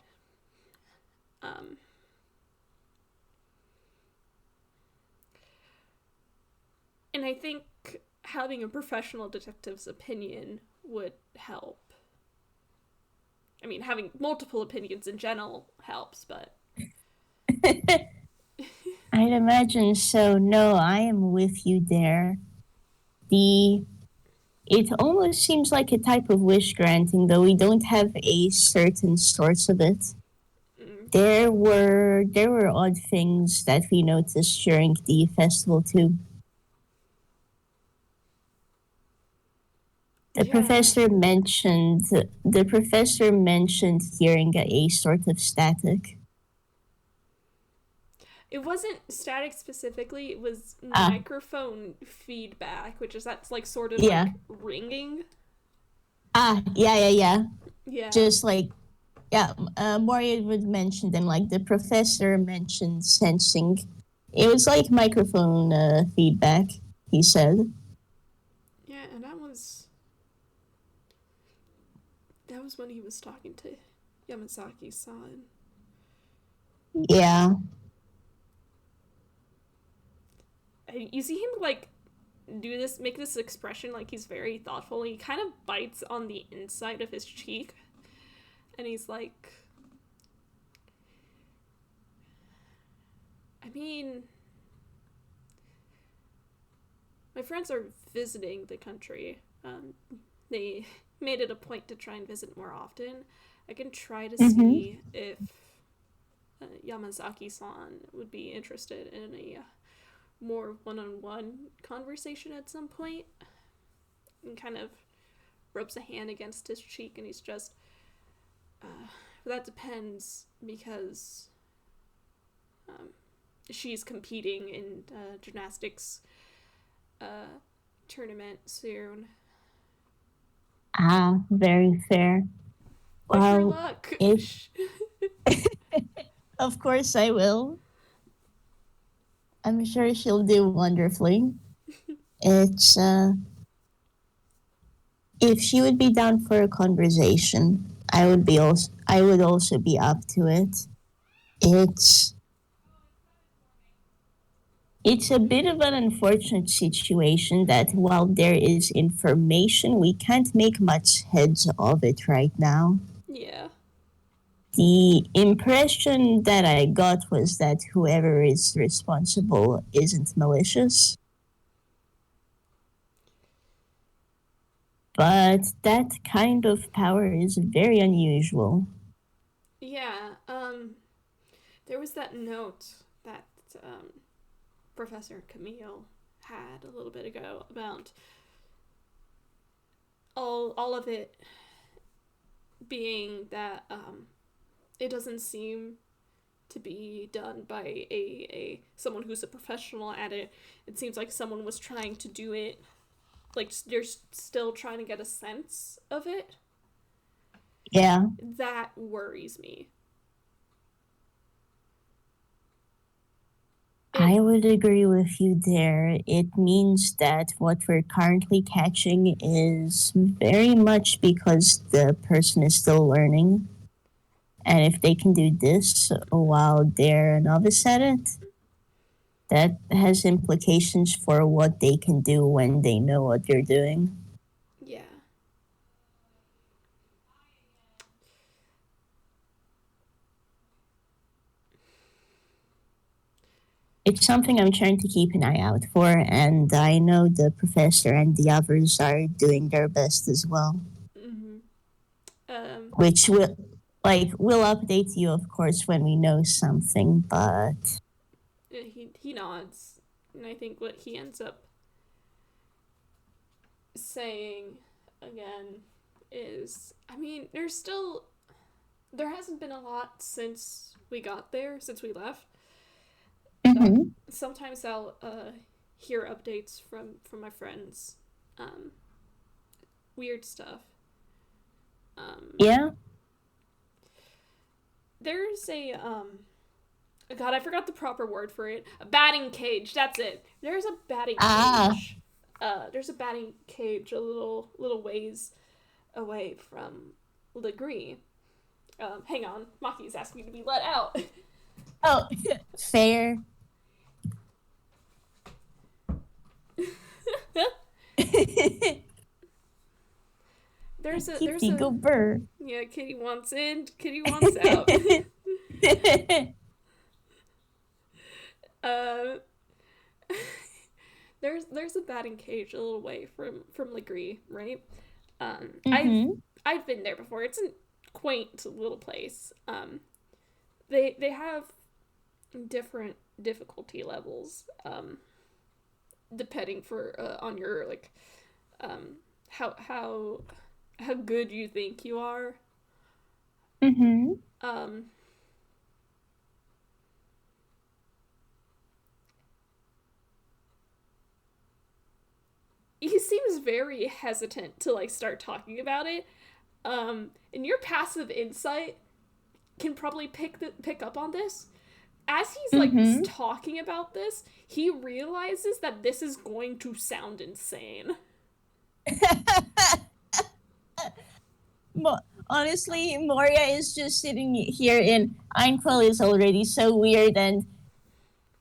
And I think having a professional detective's opinion would help. I mean, having multiple opinions in general helps, but I'd imagine so. No, I am with you there. It almost seems like a type of wish granting, though we don't have a certain source of it. There were odd things that we noticed during the festival too. The yeah. professor mentioned hearing a sort of static. It wasn't static specifically, it was Ah, microphone feedback, which is that's like sort of yeah. like ringing. Yeah. Yeah. Just like, yeah, Moria would mention them, like the professor mentioned sensing. It was like microphone feedback, he said. Yeah, and that was when he was talking to Yamazaki-san. Yeah. And you see him like make this expression like he's very thoughtful. He kind of bites on the inside of his cheek, and he's like, I mean, my friends are visiting the country. They made it a point to try and visit more often. I can try to Mm-hmm. see if Yamazaki-san would be interested in a more one-on-one conversation at some point. And kind of rubs a hand against his cheek, and he's just, that depends because she's competing in gymnastics tournament soon. Ah, very fair. Wish her Well, luck. if of course I will. I'm sure she'll do wonderfully. It's if she would be down for a conversation, I would also be up to it. It's it's a bit of an unfortunate situation that while there is information, we can't make much heads of it right now. Yeah. The impression that I got was that whoever is responsible isn't malicious. but that kind of power is very unusual. Yeah, there was that note that Professor Camille had a little bit ago about all of it being that it doesn't seem to be done by a someone who's a professional at it. It seems like someone was trying to do it, like they're still trying to get a sense of it. Yeah. That worries me. I would agree with you there. It means that what we're currently catching is very much because the person is still learning. And if they can do this while they're a novice at it, that has implications for what they can do when they know what they're doing. Yeah. It's something I'm trying to keep an eye out for, and I know the professor and the others are doing their best as well. Mm-hmm. Which we'll update you, of course, when we know something, but he nods, and I think what he ends up saying again is, I mean, there hasn't been a lot since we got there, since we left. mm-hmm. Sometimes I'll hear updates from my friends, weird stuff. Yeah. There's a God, I forgot the proper word for it. A batting cage. That's it. There's a batting cage. There's a batting cage a little ways away from Legree. Hang on, Maki's asking to be let out. Oh, fair. there's Kitty a go burr. yeah. Kitty wants in. Kitty wants out. uh, there's a batting cage a little way from Legree, right? Mm-hmm. I've been there before. It's a quaint little place. They have different difficulty levels, depending for on your like, how good you think you are. Mm-hmm. Um, he seems very hesitant to like start talking about it. And your passive insight can probably pick up on this. As he's like Mm-hmm. talking about this, he realizes that this is going to sound insane. Honestly, Moria is just sitting here in Einquell is already so weird, and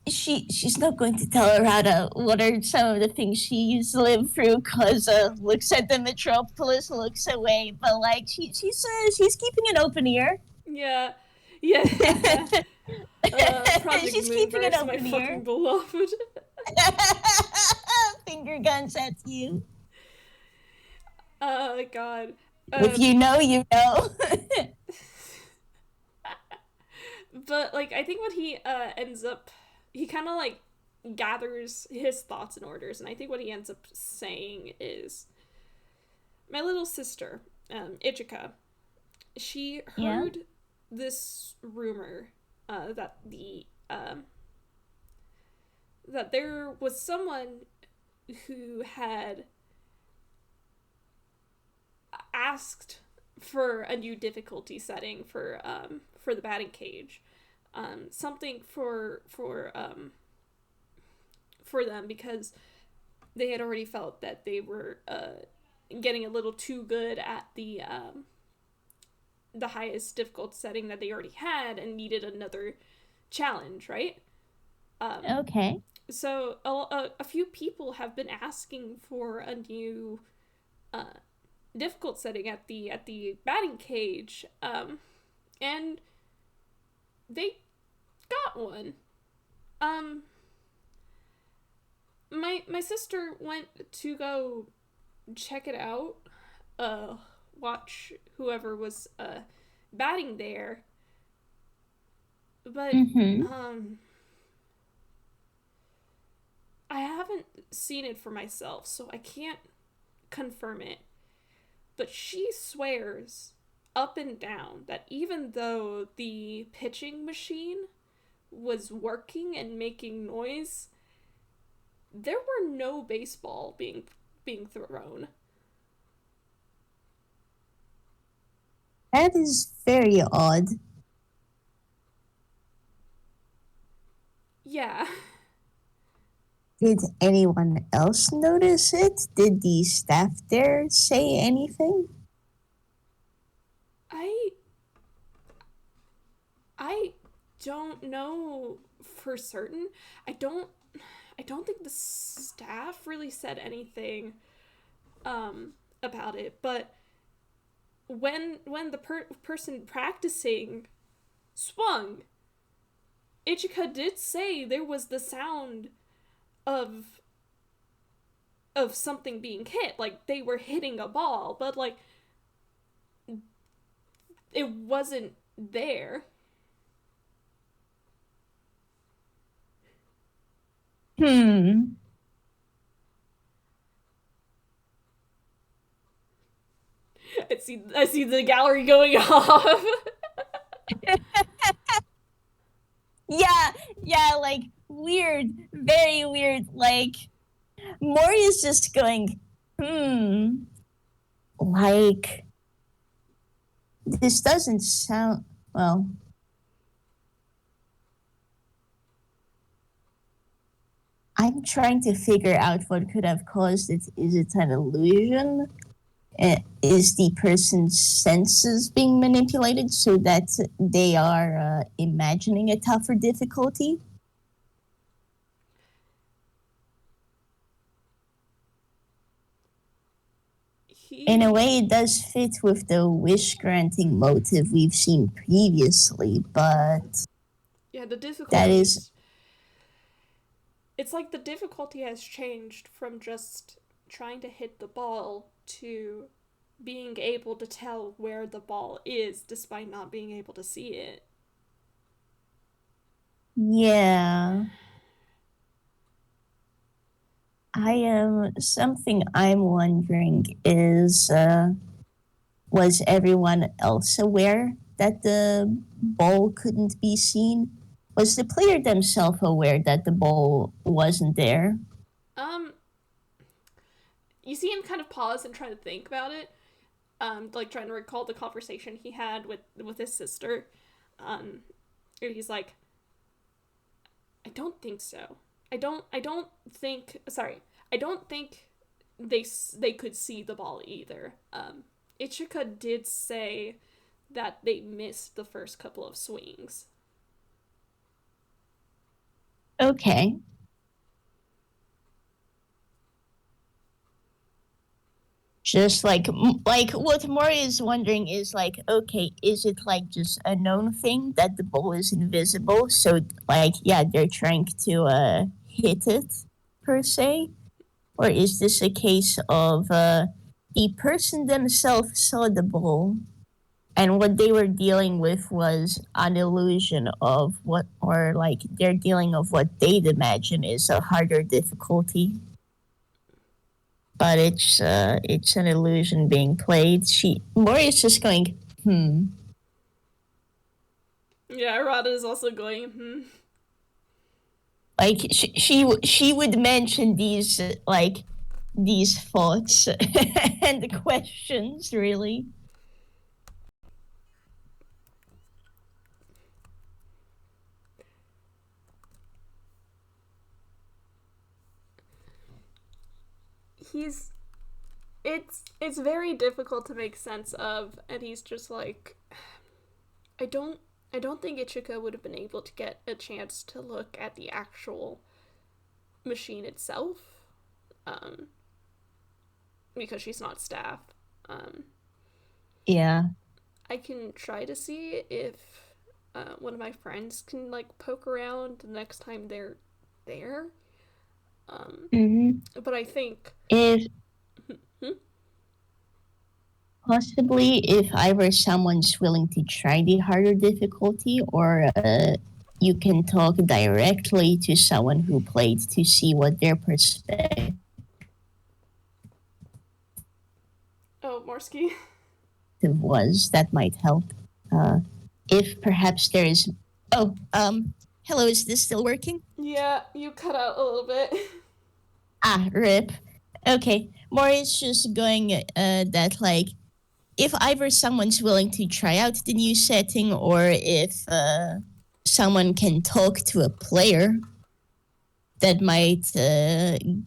she's not going to tell Arata what are some of the things she's lived through because looks at the metropolis, looks away, but like she's keeping an open ear. Yeah, yeah. Project She's keeping an Moonverse, my open fucking ear. beloved. Finger guns at you. God. If you know, you know. But like, I think what he ends up, he kind of like gathers his thoughts and orders, and I think what he ends up saying is, my little sister, Ichika, she Yeah. heard this rumor that that there was someone who had asked for a new difficulty setting for the batting cage, something for them, because they had already felt that they were getting a little too good at the highest difficult setting that they already had and needed another challenge, right? Okay. So a few people have been asking for a new difficult setting at the batting cage, and they got one. My sister went to go check it out, uh watch whoever was batting there, but Mm-hmm. um I haven't seen it for myself, so I can't confirm it. But she swears up and down that even though the pitching machine was working and making noise, there were no baseball being thrown. That is very odd. Yeah. Did anyone else notice it? Did the staff there say anything? I I don't know for certain. I don't I don't think the staff really said anything about it, but when the person practicing swung, Ichika did say there was the sound of something being hit, like they were hitting a ball, but like it wasn't there. Hmm. I see the gallery going off. Yeah, yeah, like weird, very weird. Like Mori's just going, like this doesn't sound well. I'm trying to figure out what could have caused it. Is it an illusion? Is the person's senses being manipulated so that they are imagining a tougher difficulty? In a way, he it does fit with the wish granting motive we've seen previously, but Yeah, the that is difficulties. It's like the difficulty has changed from just trying to hit the ball to being able to tell where the ball is despite not being able to see it. yeah. I am something I'm wondering is was everyone else aware that the ball couldn't be seen? Was the player themselves aware that the ball wasn't there? Um, you see him kind of pause and try to think about it, like trying to recall the conversation he had with his sister. And he's like, I don't think so. I don't think. Sorry, I don't think they could see the ball either. Ichika did say that they missed the first couple of swings. Okay. Just like what Mori is wondering is like, okay, is it like just a known thing that the ball is invisible? So like, yeah, they're trying to hit it per se, or is this a case of the person themselves saw the ball and what they were dealing with was an illusion of what, or like they're dealing of what they'd imagine is a harder difficulty, but it's an illusion being played. Mori's just going, Yeah, Arata is also going, hmm. like she would mention these like these thoughts and questions really. He's it's very difficult to make sense of, and he's just like, I don't I don't think Ichika would have been able to get a chance to look at the actual machine itself, um, because she's not staff. Um, Yeah. I can try to see if one of my friends can like poke around the next time they're there. Um, Mm-hmm. but I think, If hmm? Possibly if either someone's willing to try the harder difficulty, or you can talk directly to someone who played to see what their perspective Oh, Morski. was. That might help. If perhaps there is. Oh, hello, is this still working? Yeah, you cut out a little bit. Ah, rip. Okay, more is just going that, like, if either someone's willing to try out the new setting, or if someone can talk to a player, that might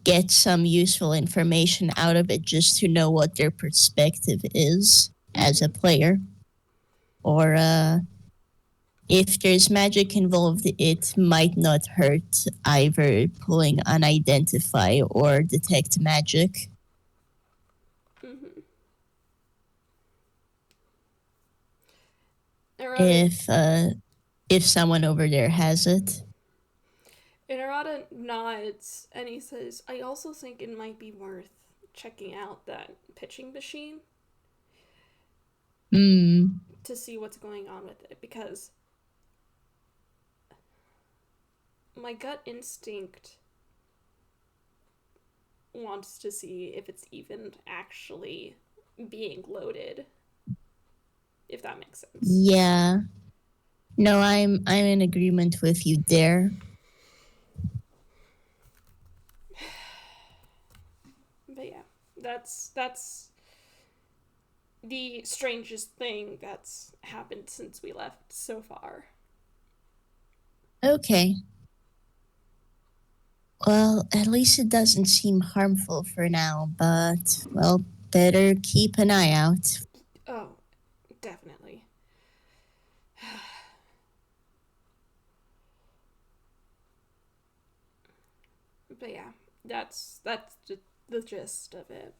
get some useful information out of it, just to know what their perspective is as a player. Or if there's magic involved, it might not hurt either pulling unidentify or detect magic. Mm-hmm. If someone over there has it. And Arata nods and he says, I also think it might be worth checking out that pitching machine to see what's going on with it, because my gut instinct wants to see if it's even actually being loaded, if that makes sense. Yeah. No, I'm in agreement with you there. But yeah, that's the strangest thing that's happened since we left so far. Okay. Well, at least it doesn't seem harmful for now, but, well, better keep an eye out. Oh, definitely. But yeah, that's the gist of it.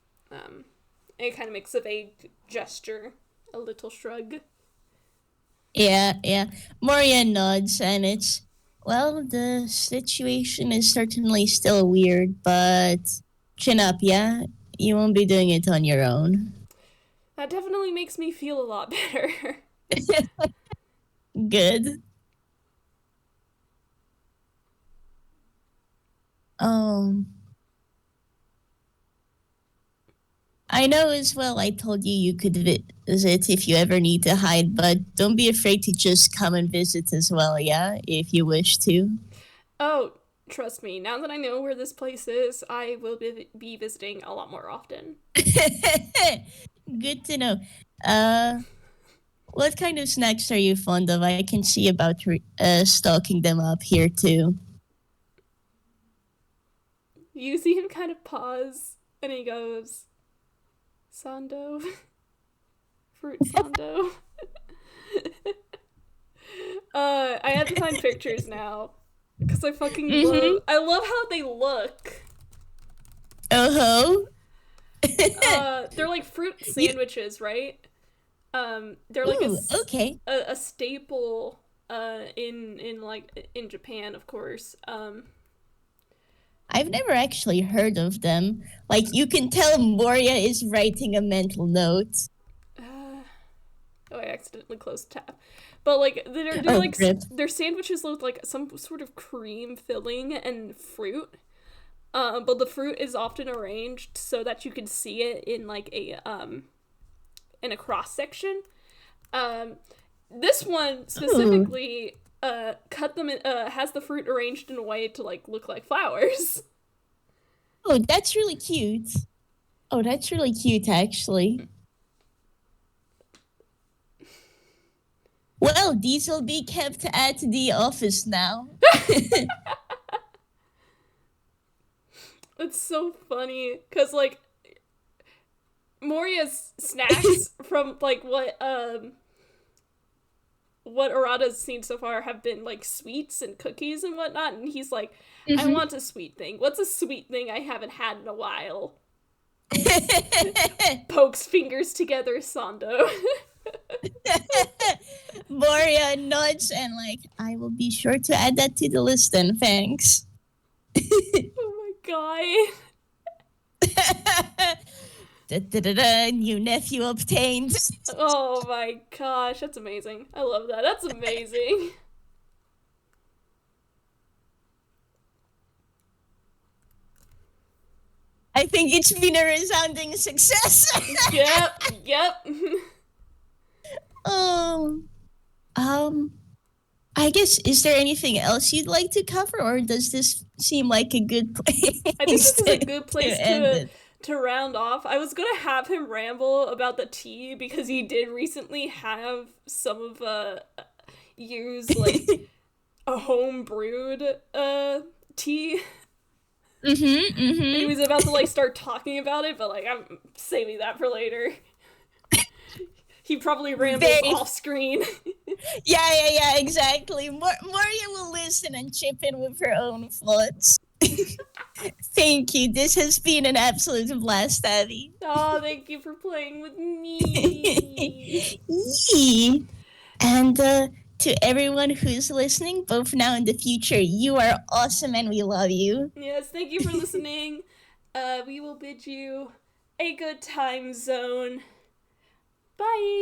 It kind of makes a vague gesture, a little shrug. Yeah. Moria nods, and it's, well, the situation is certainly still weird, but chin up, yeah? You won't be doing it on your own. That definitely makes me feel a lot better. Good. I know as well I told you you could visit if you ever need to hide, but don't be afraid to just come and visit as well, yeah? If you wish to. Oh, trust me, now that I know where this place is, I will be visiting a lot more often. Good to know. What kind of snacks are you fond of? I can see about stocking them up here too. You see him kind of pause, and he goes, Sando. Fruit Sando. I have to find pictures now. Because I fucking I love how they look. Oh-ho. They're like fruit sandwiches, right? They're like a staple in Japan, of course. I've never actually heard of them. Like, you can tell Moria is writing a mental note. I accidentally closed tab. But like they're like rip. Their sandwiches look like some sort of cream filling and fruit. But the fruit is often arranged so that you can see it in like in a cross section. This one specifically cut them has the fruit arranged in a way to like look like flowers. Oh, that's really cute. Oh, that's really cute, actually. Well, these will be kept at the office now. It's so funny because like Moria's snacks from like what Arata's seen so far have been like sweets and cookies and whatnot, and he's like, I want a sweet thing. What's a sweet thing I haven't had in a while? Pokes fingers together, Sando. Moria nods and like, I will be sure to add that to the list then, thanks. Oh my god. New nephew obtained. Oh my gosh, that's amazing. I love that. That's amazing. I think it's been a resounding success. Yep. um, um, I guess, is there anything else you'd like to cover, or does this seem like a good I think place this is a good place end it? to round off. I was gonna have him ramble about the tea because he did recently have some of use like a home brewed tea. And he was about to like start talking about it, but like I'm saving that for later. He probably rambles off screen. Yeah, exactly. Moria will listen and chip in with her own thoughts. Thank you. This has been an absolute blast, Abby. Oh, thank you for playing with me. Yee. And to everyone who's listening, both now and the future, you are awesome and we love you. Yes, thank you for listening. We will bid you a good time zone. Bye.